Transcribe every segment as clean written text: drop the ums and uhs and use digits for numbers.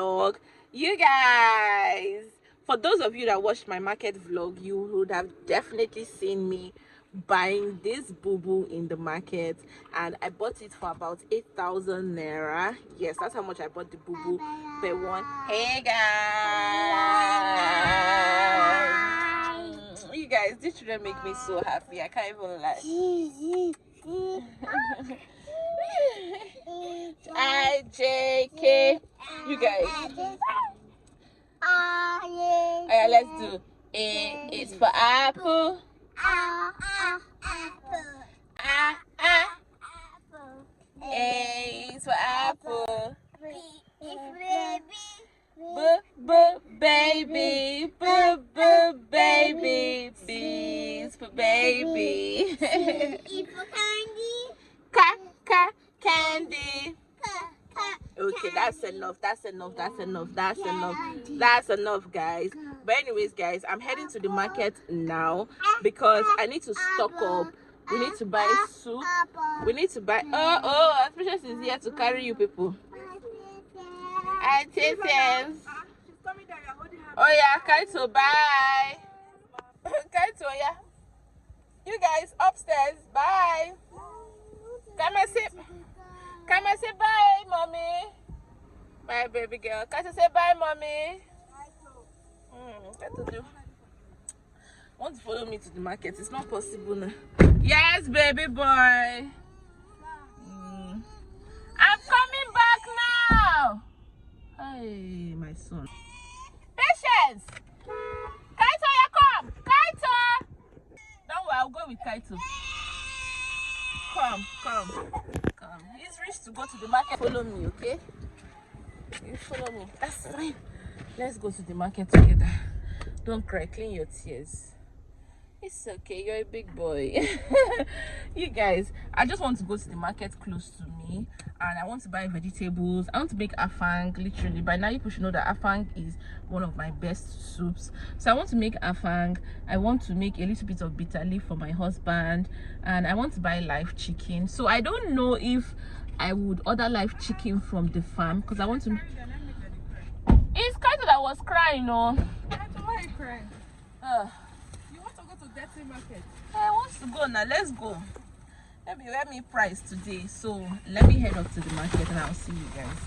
vlog. You guys, for those of you that watched my market vlog, you would have definitely seen me buying this boo in the market, and I bought it for about 8,000 naira. Yes, that's how much I bought the boo per one. Hey guys, you guys, these children make me so happy. I can't even lie. IJK, you guys. Alright, let's do. A is for apple. A is for apple. B is baby. Baby. B is for baby. C is for candy. Candy. Okay, that's enough, guys. But anyways, guys, I'm heading to the market now because I need to stock up. We need to buy soup. We need to buy Precious is here to carry you people. Oh yeah, Kaito, bye. Kaito, yeah. You guys upstairs, bye. Come and sit. Come and say bye, mommy. Bye, baby girl. Can you say bye, mommy? What to do? Want to follow me to the market? It's not possible now. Yes, baby boy. I'm coming back now. Hey, my son. Patience. Kaito, you come. Kaito. Don't worry, I'll go with Kaito. Come. He's rich to go to the market. Follow me, okay? You follow me. That's fine. Let's go to the market together. Don't cry. Clean your tears. It's okay. You're a big boy. You guys, I just want to go to the market close to me, and I want to buy vegetables. I want to make afang. Literally, by now you should know that afang is one of my best soups. So I want to make afang. I want to make a little bit of bitter leaf for my husband, and I want to buy live chicken. So I don't know if I would order live chicken from the farm because I want to. It's kind of that was crying, no? Why are you crying? You want to go to dirty market? I want to go now. Let's go. Let me price today. So let me head up to the market and I'll see you guys.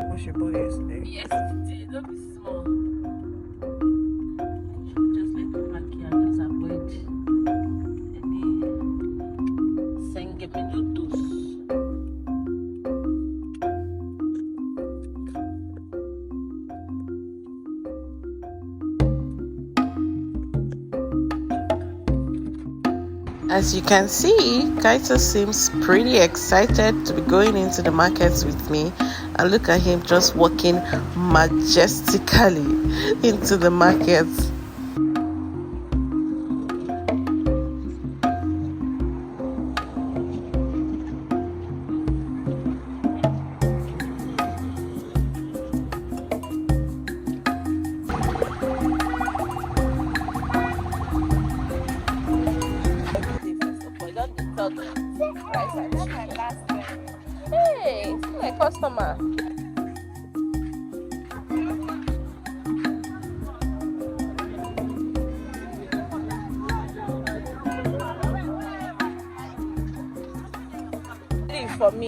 What's your boy yesterday? Yes, it did. Don't be small. Just let me back here and just avoid any minutos. As you can see, Kaito seems pretty excited to be going into the markets with me, and look at him just walking majestically into the markets. Hey, it's my customer. For me,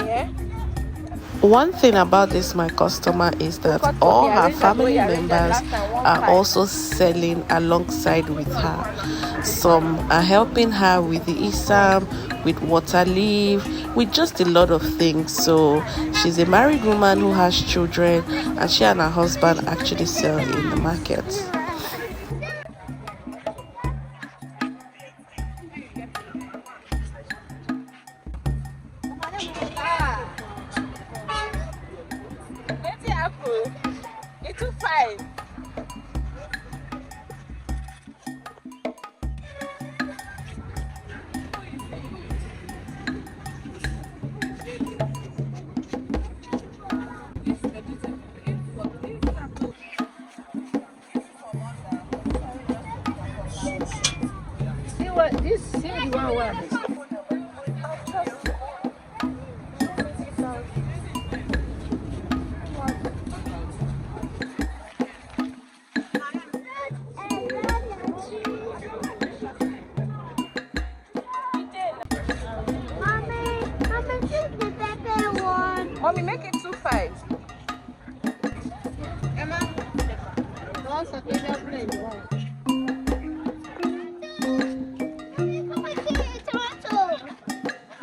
One thing about this my customer is that all her family members are also selling alongside with her. Some are helping her with the isam, with water leaf, with just a lot of things. So she's a married woman who has children, and she and her husband actually sell in the market. It's too fine. See what this? See what? Mommy, make it 2.5.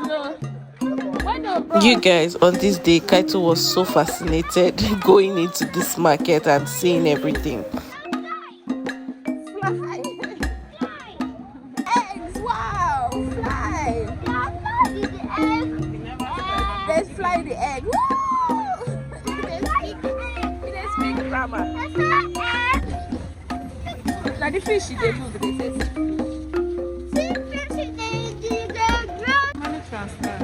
No. Why not, bro? You guys, on this day, Kaito was so fascinated going into this market and seeing everything. Fly. Eggs, wow, fly. Let's fly the egg. Woo! Let's speak grammar. Now the fish they do they say. Money transfer.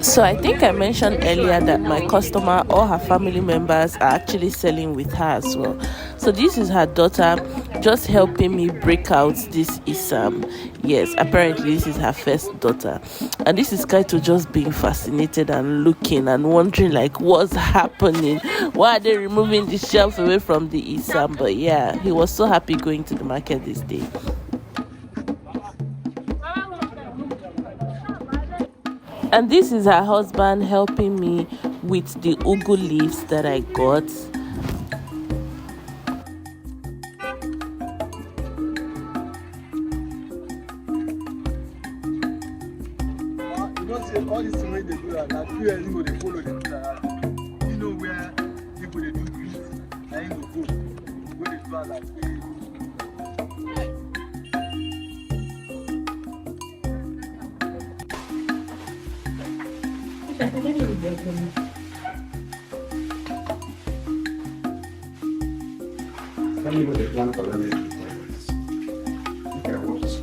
So I think I mentioned earlier that my customer or her family members are actually selling with her as well. So this is her daughter just helping me break out this isam. Yes, apparently this is her first daughter. And this is Kaito just being fascinated and looking and wondering like what's happening. Why are they removing the shelf away from the isam? But yeah, he was so happy going to the market this day. And this is her husband helping me with the ugu leaves that I got. All this way they do that, like few years ago they follow them that. You know where people they do this, I ain't go go. Go they do that like Tell me what they plan for them. Okay, I want to see.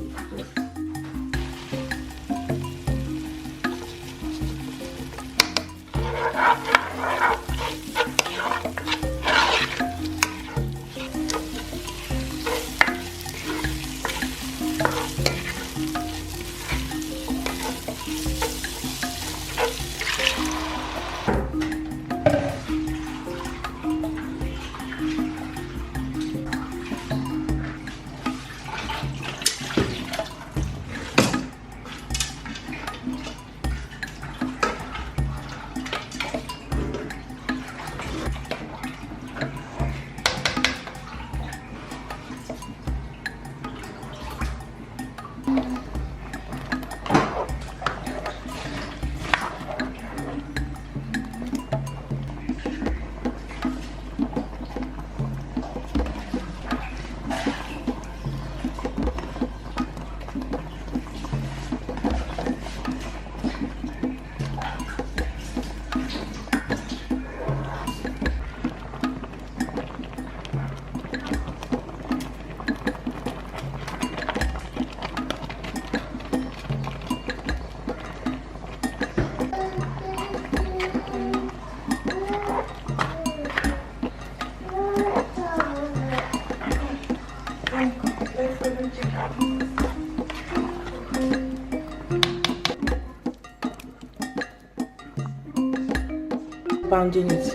Pounding it.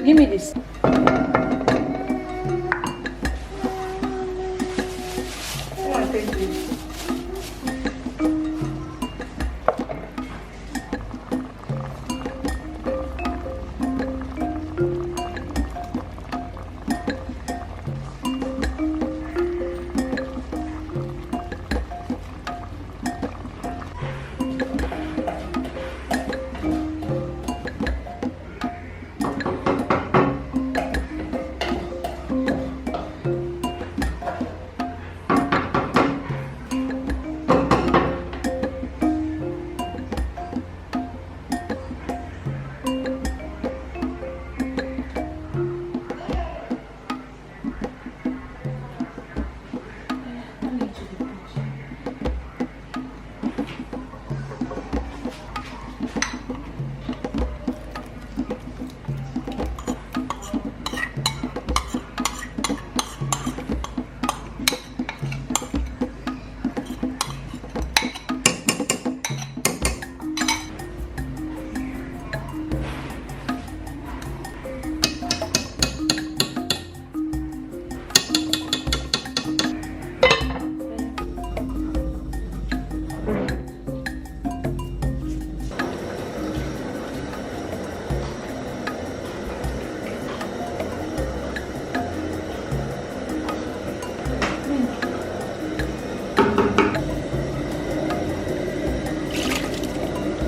Give me this.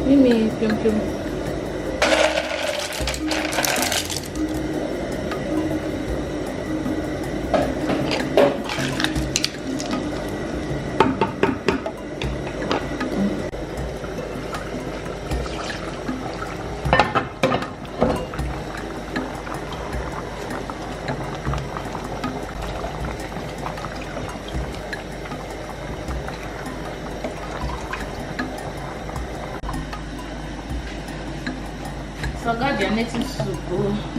Mimi, pium pium. Forgot their native soup. Oh.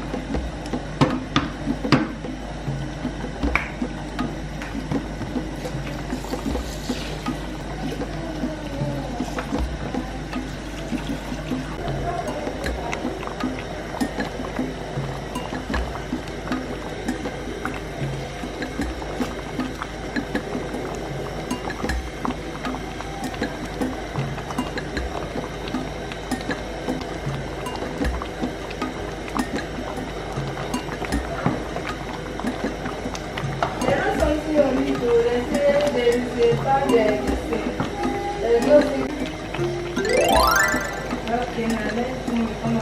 Okay, now let's move on.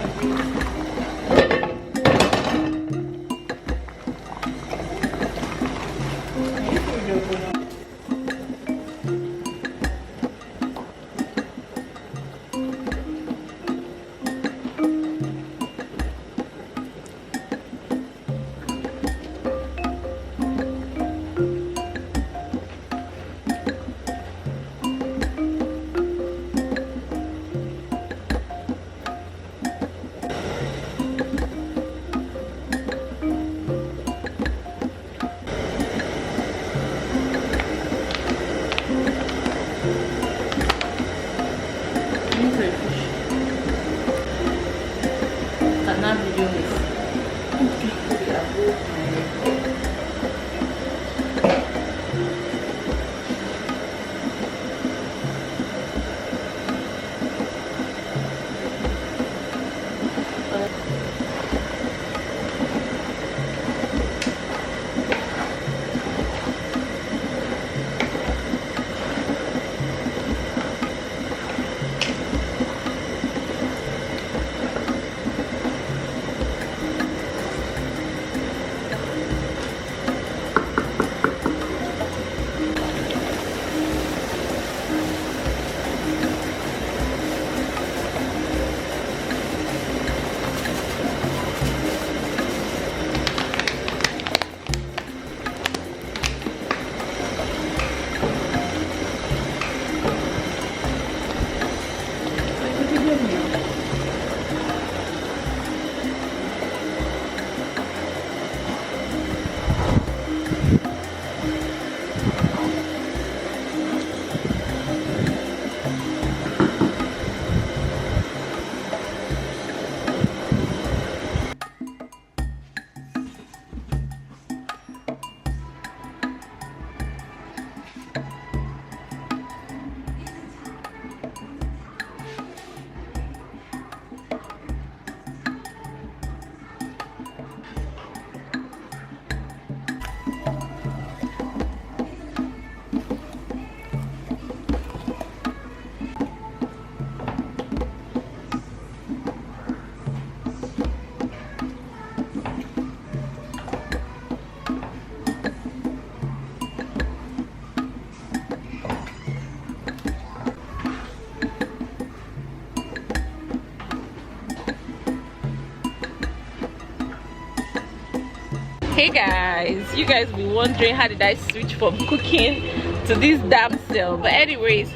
Hey guys, you guys be wondering how did I switch from cooking to this damn sale, but anyways,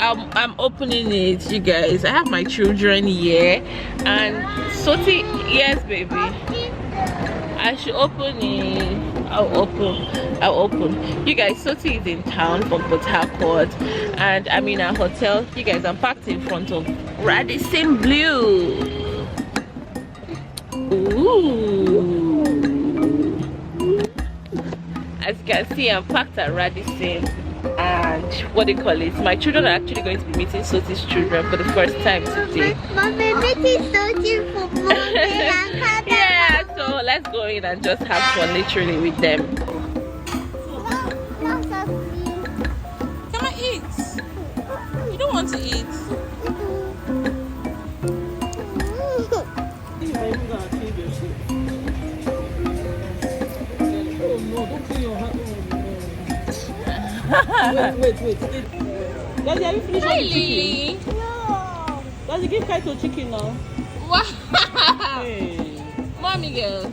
I'm opening it, you guys. I have my children here and Soti, yes baby, I should open it. I'll open. You guys, Soti is in town from Port Harcourt and I'm in a hotel. You guys, I'm parked in front of Radisson Blu. Ooh. As you can see, I'm parked at Radisson and what they call it, my children are actually going to be meeting Soti's children for the first time today. Mommy, meeting Soti for Monday. Yeah, so let's go in and just have fun literally with them. Come on, eat. You don't want to eat. don't put your hand. Wait. Daddy, have you finished all the chicken? No. Daddy, give Kaito chicken now. Wow. Hey. Mommy girl.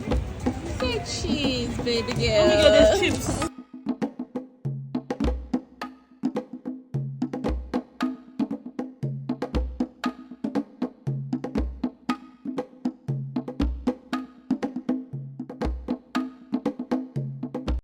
Say cheese, baby girl. Mommy, get these chips.